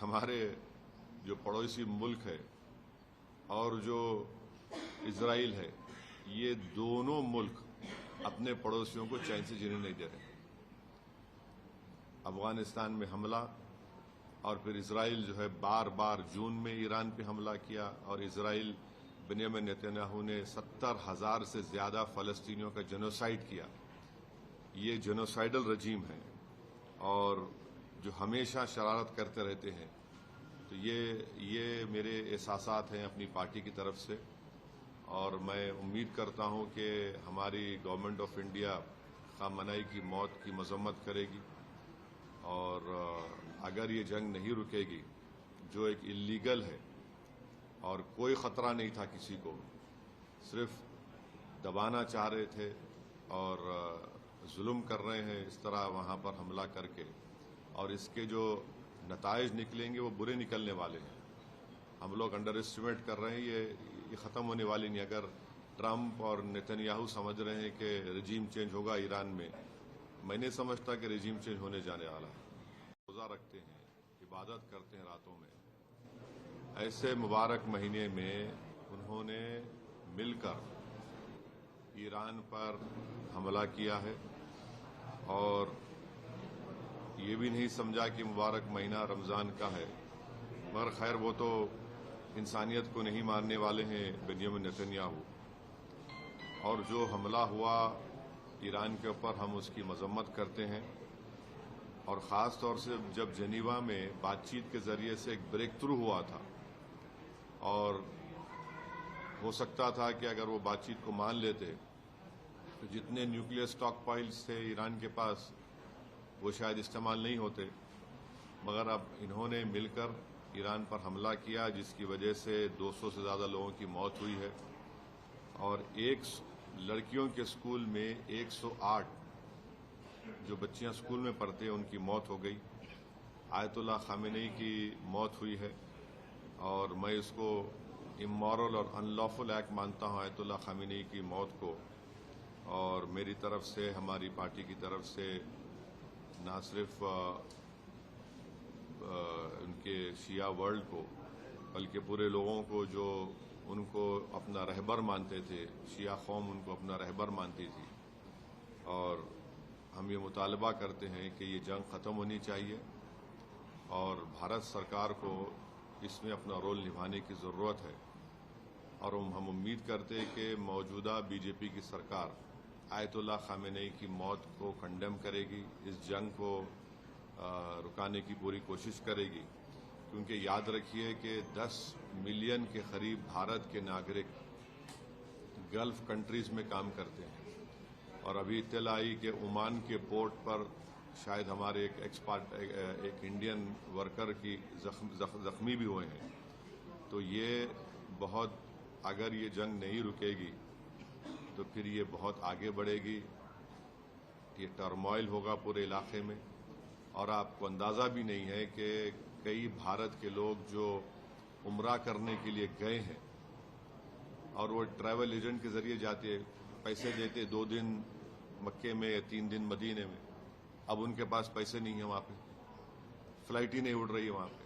ہمارے جو پڑوسی ملک ہے اور جو اسرائیل ہے، یہ دونوں ملک اپنے پڑوسیوں کو چین سے جینے نہیں دے رہے۔ افغانستان میں حملہ، اور پھر اسرائیل جو ہے بار بار جون میں ایران پہ حملہ کیا، اور اسرائیل بنیامین نتنیاہو نے 70,000 سے زیادہ فلسطینیوں کا جنوسائیڈ کیا۔ یہ جنوسائیڈل رجیم ہے اور جو ہمیشہ شرارت کرتے رہتے ہیں۔ تو یہ میرے احساسات ہیں اپنی پارٹی کی طرف سے، اور میں امید کرتا ہوں کہ ہماری گورنمنٹ آف انڈیا خامنہئی کی موت کی مذمت کرے گی، اور اگر یہ جنگ نہیں رکے گی جو ایک اللیگل ہے اور کوئی خطرہ نہیں تھا کسی کو، صرف دبانا چاہ رہے تھے اور ظلم کر رہے ہیں اس طرح وہاں پر حملہ کر کے، اور اس کے جو نتائج نکلیں گے وہ برے نکلنے والے ہیں۔ ہم لوگ انڈر اسٹیمیٹ کر رہے ہیں، یہ ختم ہونے والی نہیں۔ اگر ٹرمپ اور نتنیاہو سمجھ رہے ہیں کہ رجیم چینج ہوگا ایران میں نہیں سمجھتا کہ رجیم چینج ہونے جانے والا ہے۔ روزہ رکھتے ہیں، عبادت کرتے ہیں راتوں میں، ایسے مبارک مہینے میں انہوں نے مل کر ایران پر حملہ کیا ہے، اور یہ بھی نہیں سمجھا کہ مبارک مہینہ رمضان کا ہے، مگر خیر وہ تو انسانیت کو نہیں ماننے والے ہیں بنیامین نتنیاہو۔ اور جو حملہ ہوا ایران کے اوپر، ہم اس کی مذمت کرتے ہیں، اور خاص طور سے جب جنیوا میں بات چیت کے ذریعے سے ایک بریک تھرو ہوا تھا، اور ہو سکتا تھا کہ اگر وہ بات چیت کو مان لیتے تو جتنے نیوکلیئر سٹاک پائلز تھے ایران کے پاس وہ شاید استعمال نہیں ہوتے، مگر اب انہوں نے مل کر ایران پر حملہ کیا، جس کی وجہ سے 200 سے زیادہ لوگوں کی موت ہوئی ہے، اور لڑکیوں کے اسکول میں 108 جو بچیاں اسکول میں پڑھتے ہیں ان کی موت ہو گئی۔ آیت اللہ خامنہئی کی موت ہوئی ہے، اور میں اس کو امورل اور ان لافل ایکٹ مانتا ہوں آیت اللہ خامنہئی کی موت کو، اور میری طرف سے، ہماری پارٹی کی طرف سے نہ صرف ان کے شیعہ ورلڈ کو بلکہ پورے لوگوں کو جو ان کو اپنا رہبر مانتے تھے، شیعہ قوم ان کو اپنا رہبر مانتی تھی، اور ہم یہ مطالبہ کرتے ہیں کہ یہ جنگ ختم ہونی چاہیے، اور بھارت سرکار کو اس میں اپنا رول نبھانے کی ضرورت ہے، اور ہم امید کرتے ہیں کہ موجودہ بی جے پی کی سرکار آیت اللہ خامنہئی کی موت کو کنڈیم کرے گی، اس جنگ کو رکانے کی پوری کوشش کرے گی، کیونکہ یاد رکھیے کہ 10 ملین کے قریب بھارت کے ناگرک گلف کنٹریز میں کام کرتے ہیں، اور ابھی اطلاع آئی کہ عمان کے پورٹ پر شاید ہمارے ایک انڈین ورکر کی زخمی بھی ہوئے ہیں۔ تو یہ بہت، اگر یہ جنگ نہیں رکے گی تو پھر یہ بہت آگے بڑھے گی، یہ ٹرموائل ہوگا پورے علاقے میں، اور آپ کو اندازہ بھی نہیں ہے کہ کئی بھارت کے لوگ جو عمرہ کرنے کے لیے گئے ہیں، اور وہ ٹریول ایجنٹ کے ذریعے جاتے، پیسے دیتے 2 دن مکے میں یا 3 دن مدینے میں، اب ان کے پاس پیسے نہیں ہیں، وہاں پہ فلائٹ ہی نہیں اڑ رہی ہے وہاں پہ۔